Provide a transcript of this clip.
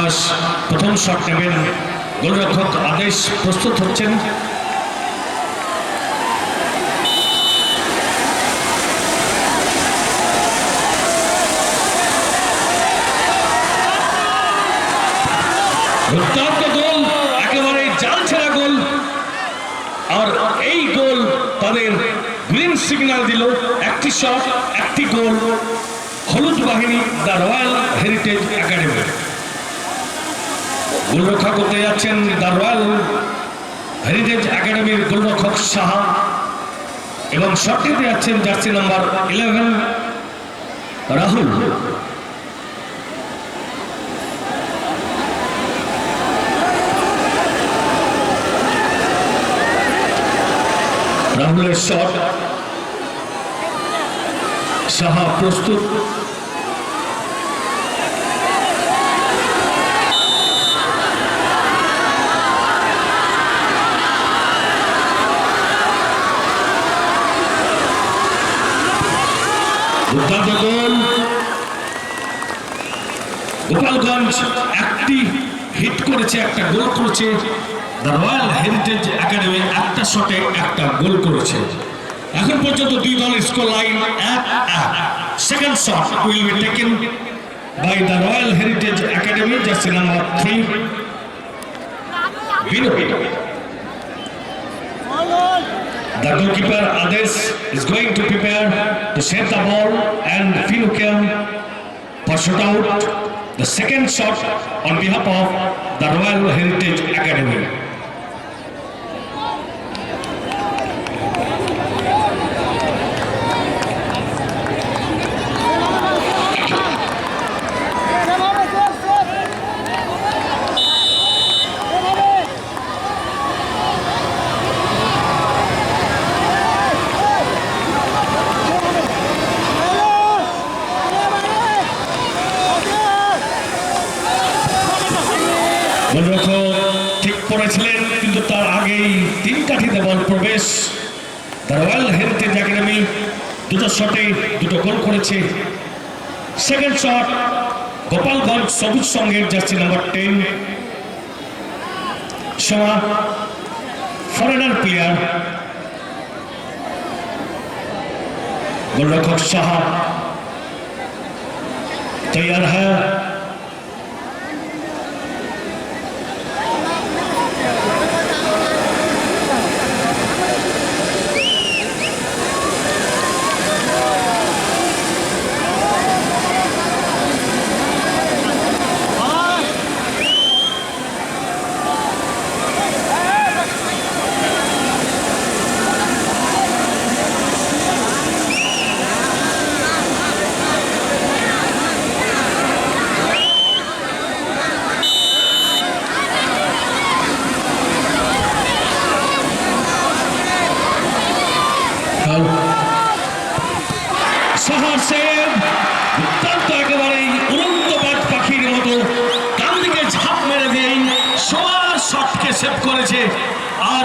আকাশ প্রথম শট নেবেন। গোলরক্ষক আদেশ প্রস্তুত হচ্ছেন। দুর্দান্ত গোল, একেবারে জাল ছেড়া গোল। আর এই গোল তাদের গ্রিন সিগন্যাল দিল। একটি শট, একটি গোল। হলুদ বাহিনী দ্য রয়্যাল হেরিটেজ একাডেমি। গোলরক্ষা করতে যাচ্ছেন দ্য রয়্যাল হেরিটেজ একাডেমির গোলরক্ষক সাহা এবং শট নিতে যাচ্ছেন জার্সি নাম্বার 11 রাহুল। রাহুলের শট, সাহা প্রস্তুত। দুর্দান্ত গোল। গোপালগঞ্জ একটি হিট করেছে, একটা গোল করেছে। দ্য রয়্যাল হেরিটেজ একাডেমি একটা শটে একটা গোল করেছে। এখন পর্যন্ত দুই দলের score line 1-1। Second shot will be taken by the royal heritage academy, jersey number 3 Binod. The goalkeeper Ades is going to prepare to set the ball and Finucam for shot out. The second shot on behalf of the Royal Heritage Academy. গোলরক্ষক ঠিক করেছিলেন, কিন্তু তার আগেই তিন কাঠিতে বল প্রবেশ। The royal heritage academy দুটো শটে দুটো গোল করেছে। সেকেন্ড শট গোপালগঞ্জ সবুজ সঙ্গের jersey number 10 Soma, foreigner player. গোলরক্ষক সাহা তৈয়ার হ্যাঁ। সাহার সেভ, দুর্দান্ত একেবারেই উড়ন্ত বাজ পাখির মতো ডান দিকে ঝাঁপ মেরে দেয়, সোয়ার শটকে সেভ করেছে। আর